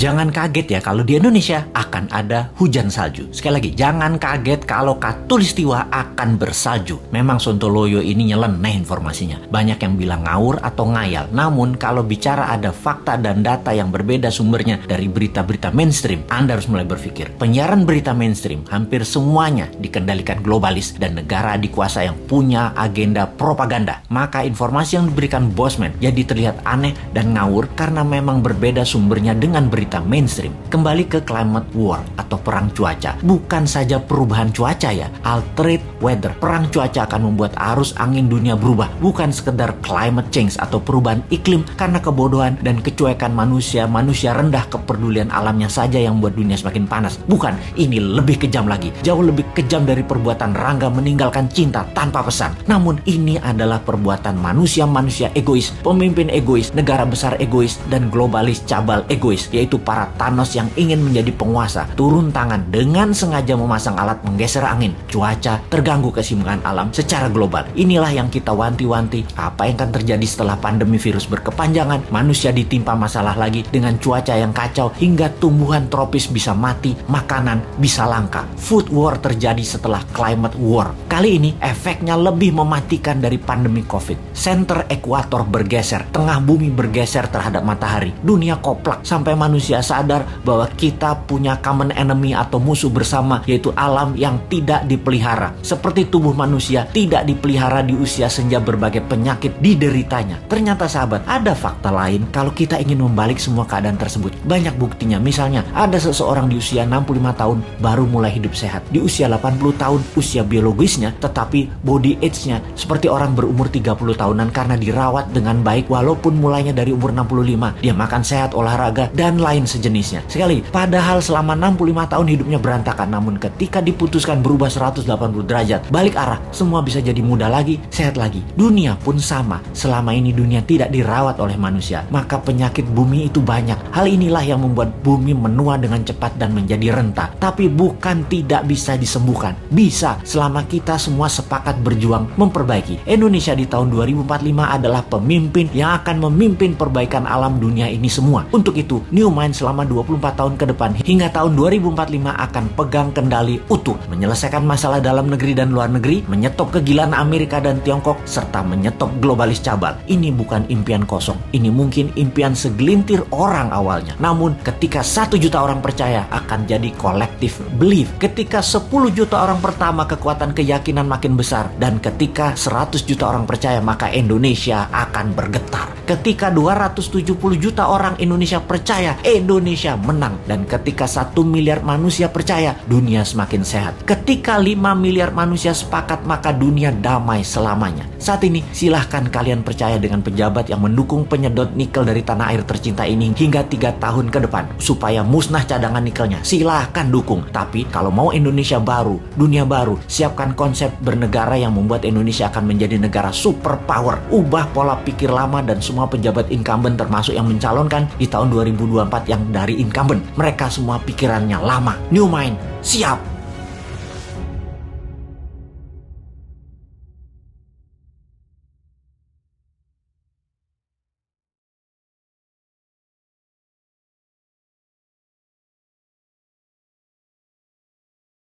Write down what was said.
Jangan kaget ya kalau di Indonesia akan ada hujan salju. Sekali lagi, jangan kaget kalau Katulistiwa akan bersalju. Memang Sontoloyo ini nyeleneh informasinya. Banyak yang bilang ngawur atau ngayal. Namun kalau bicara ada fakta dan data yang berbeda sumbernya dari berita-berita mainstream, Anda harus mulai berpikir. Penyiaran berita mainstream hampir semuanya dikendalikan globalis dan negara dikuasa yang punya agenda propaganda. Maka informasi yang diberikan Bosman jadi terlihat aneh dan ngawur karena memang berbeda sumbernya dengan berita mainstream. Kembali ke climate war atau perang cuaca. Bukan saja perubahan cuaca ya, altered weather. Perang cuaca akan membuat arus angin dunia berubah. Bukan sekedar climate change atau perubahan iklim karena kebodohan dan kecuekan manusia rendah kepedulian alamnya saja yang membuat dunia semakin panas. Bukan, ini lebih kejam lagi. Jauh lebih kejam dari perbuatan Rangga meninggalkan cinta tanpa pesan. Namun ini adalah perbuatan manusia egois, pemimpin egois, negara besar egois, dan globalis cabal egois, yaitu para Thanos yang ingin menjadi penguasa, turun tangan dengan sengaja memasang alat menggeser angin, cuaca, terganggu keseimbangan alam secara global. Inilah yang kita wanti-wanti, apa yang akan terjadi setelah pandemi virus berkepanjangan, manusia ditimpa masalah lagi dengan cuaca yang kacau hingga tumbuhan tropis bisa mati, makanan bisa langka. Food war terjadi setelah climate war. Kali ini efeknya lebih mematikan dari pandemi COVID. Center ekuator bergeser, tengah bumi bergeser terhadap matahari, dunia koplak sampai manusia sadar bahwa kita punya common enemy atau musuh bersama, yaitu alam yang tidak dipelihara. Seperti tubuh manusia tidak dipelihara di usia senja, berbagai penyakit dideritanya. Ternyata sahabat, ada fakta lain kalau kita ingin membalik semua keadaan tersebut. Banyak buktinya. Misalnya, ada seseorang di usia 65 tahun baru mulai hidup sehat. Di usia 80 tahun usia biologisnya, tetapi body age-nya seperti orang berumur 30 tahunan karena dirawat dengan baik walaupun mulainya dari umur 65. Dia makan sehat, olahraga, dan lain sejenisnya. Sekali, padahal selama 65 tahun hidupnya berantakan, namun ketika diputuskan berubah 180 derajat, balik arah, semua bisa jadi muda lagi, sehat lagi. Dunia pun sama. Selama ini dunia tidak dirawat oleh manusia, maka penyakit bumi itu banyak. Hal inilah yang membuat bumi menua dengan cepat dan menjadi renta. Tapi bukan tidak bisa disembuhkan. Bisa, selama kita semua sepakat berjuang memperbaiki. Indonesia di tahun 2045 adalah pemimpin yang akan memimpin perbaikan alam dunia ini semua. Untuk itu, New Mind selama 24 tahun ke depan hingga tahun 2045 akan pegang kendali utuh, menyelesaikan masalah dalam negeri dan luar negeri, menyetop kegilaan Amerika dan Tiongkok, serta menyetop globalis cabal. Ini bukan impian kosong. Ini mungkin impian segelintir orang awalnya. Namun ketika 1 juta orang percaya, akan jadi collective belief. Ketika 10 juta orang pertama, kekuatan keyakinan makin besar. Dan ketika 100 juta orang percaya, maka Indonesia akan bergetar. Ketika 270 juta orang Indonesia percaya, Indonesia menang. Dan ketika 1 miliar manusia percaya, dunia semakin sehat. Ketika 5 miliar manusia sepakat, maka dunia damai selamanya. Saat ini, silahkan kalian percaya dengan pejabat yang mendukung penyedot nikel dari tanah air tercinta ini hingga 3 tahun ke depan, supaya musnah cadangan nikelnya. Silahkan dukung. Tapi kalau mau Indonesia baru, dunia baru, siapkan konsep bernegara yang membuat Indonesia akan menjadi negara superpower. Ubah pola pikir lama dan semua pejabat incumbent, termasuk yang mencalonkan di tahun 2024 yang dari incumbent. Mereka semua pikirannya lama. New Mind, siap!